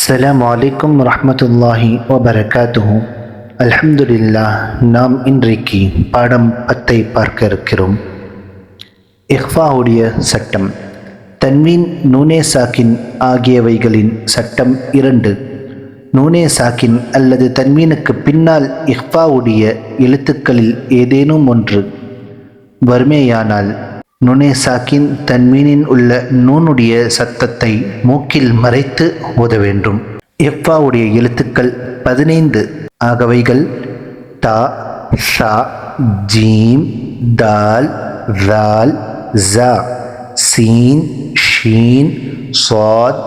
அஸ்ஸலாமு அலைக்கும் வரஹ்மத்துல்லாஹி வபரகாத்துஹு. அல்ஹம்துலில்லாஹ். நாம் இன்றைக்கு பாடம் 10 பார்க்க இருக்கிறோம். இஹ்ஃபாவுடைய சட்டம். தன்வீன், நூனே சாக்கின் ஆகியவைகளின் சட்டம் 2. நூனே சாக்கின் அல்லது தன்வீனுக்கு பின்னால் இஹ்ஃபாவுடைய எழுத்துக்களில் ஏதேனும் ஒன்று வறுமையானால் நுனே சாக்கின் தன்மீனின் உள்ள நூனுடைய சத்தத்தை மூக்கில் மறைத்து ஓத வேண்டும். இஃபாவுடைய எழுத்துக்கள் 15 ஆகவைகள் தா, ஷா, ஜீம், தால், ரால், ஜா, சீன், ஷீன், ஸாத்,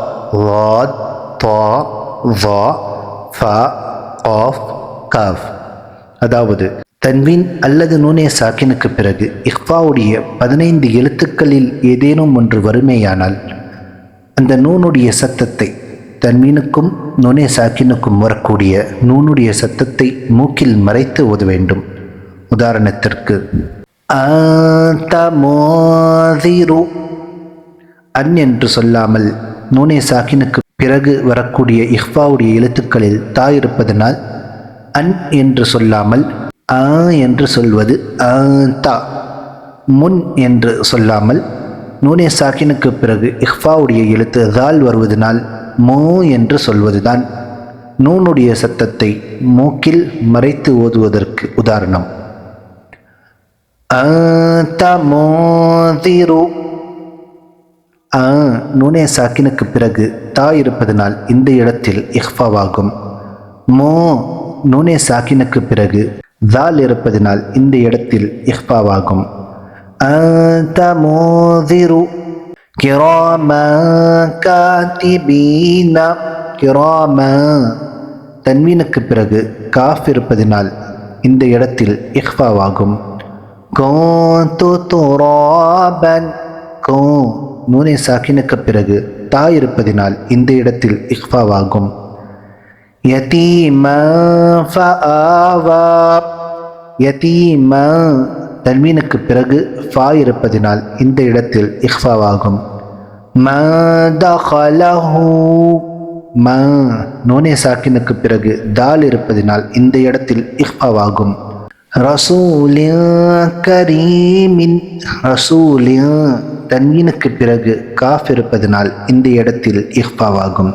லாத், தா, வா, ஃபா, காஃப், காஃப். அதாவது தன்வீன் அல்லது நூனே சாக்கினுக்கு பிறகு இஹ்ஃபாவுடைய 15 எழுத்துக்களில் ஏதேனும் ஒன்று வறுமையானால் அந்த நூனுடைய சத்தத்தை, தன்வீனுக்கும் நூனே சாக்கினுக்கும் வரக்கூடிய நூனுடைய சத்தத்தை மூக்கில் மறைத்து ஓத வேண்டும். உதாரணத்திற்கு அன் என்று சொல்லாமல் நூனே சாக்கினுக்கு பிறகு வரக்கூடிய இஹ்ஃபாவுடைய எழுத்துக்களில் தா இருப்பதனால் அன் என்று சொல்லாமல் என்று சொல்வது தா. முன் என்று சொல்லாமல் நூனே சாக்கினுக்கு பிறகு இஹ்ஃபாவுடைய எழுத்து தால் வருவதனால் மோ என்று சொல்வதுதான் நூனுடைய சத்தத்தை மூக்கில் மறைத்து ஓதுவதற்கு உதாரணம். நூனே சாக்கினுக்கு பிறகு தா இருப்பதனால் இந்த இடத்தில் இஹ்ஃபாவாகும். மோ நூனே சாக்கினுக்கு பிறகு தால் இருப்பதனால் இந்த இடத்தில் இஹ்ஃபாவாகும். தன்வீனுக்கு பிறகு காஃப் இருப்பதனால் இந்த இடத்தில் இஹ்ஃபாவாகும். நூனே சாக்கினுக்கு பிறகு தா இருப்பதனால் இந்த இடத்தில் இஹ்ஃபாவாகும். யதீமா ஃபஆவா. யதீமா தன்வீனுக்கு பிறகு ஃபா இருப்பதனால் இந்த இடத்தில் இஹ்ஃபாவாகும். மா தഖலஹு. மா நூனே சாக்கினுக்கு பிறகு தால் இருப்பதனால் இந்த இடத்தில் இஹ்ஃபாவாகும். ரசூலின் கரீமின். ரசூலின் தன்வீனுக்கு பிறகு காஃப் இருப்பதனால் இந்த இடத்தில் இஹ்ஃபாவாகும்.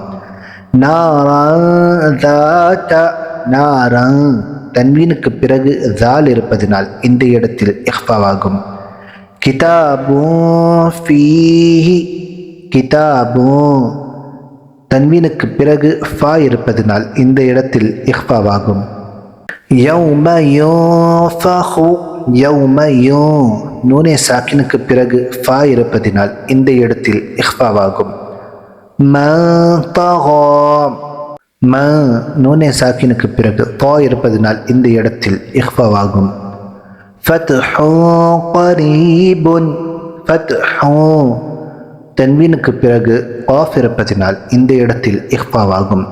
தன்வீனுக்கு பிறகு ஜால் இருப்பதனால் இந்த இடத்தில் இஹ்ஃபாவாகும். கிதாபு ஃபீஹி. கிதாபு தன்வீனுக்கு பிறகு ஃபா இருப்பதனால் இந்த இடத்தில் இஹ்ஃபாவாகும். யௌம யுன்ஃபஹு. யௌம யூ நூனே சாக்கினுக்கு பிறகு ஃபா இருப்பதனால் இந்த இடத்தில் இஹ்ஃபாவாகும். நூனே சாக்கினுக்கு பிறகு தா இருப்பதனால் இந்த இடத்தில் இஹ்ஃபாவாகும். தன்வீனுக்கு பிறகு காஃப் இருப்பதனால் இந்த இடத்தில் இஹ்ஃபாவாகும்.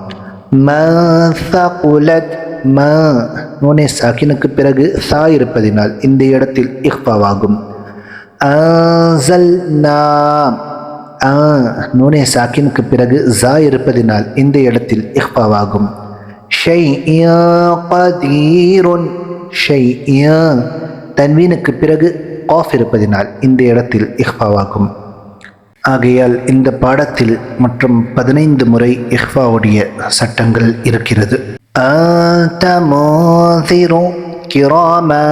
நூனே சாக்கினுக்கு பிறகு சா இருப்பதனால் இந்த இடத்தில் இஹ்ஃபாவாகும். நூனே சாக்கினுக்கு பிறகு ஜா இருப்பதனால் இந்த இடத்தில் இஹ்ஃபாவாகும். தன்வீனுக்கு பிறகு காஃப் இருப்பதனால் இந்த இடத்தில் இஹ்ஃபாவாகும். ஆகையால் இந்த பாடத்தில் மற்றும் 15 முறை இஹ்ஃபாவுடைய சட்டங்கள் இருக்கிறது. கிராமா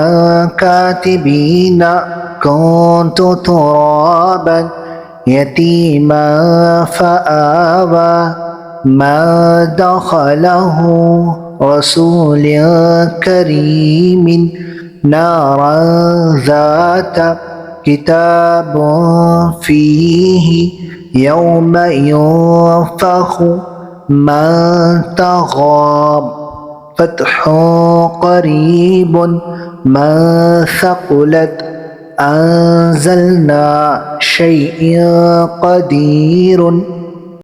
காதிபீனா குந்து துராபன் يتيما فآوى ما دخله رسول كريم نارا ذات كتاب فيه يوم ينفخ ما تغاب فتح قريب ما ثقلت أنزلنا شيء قدير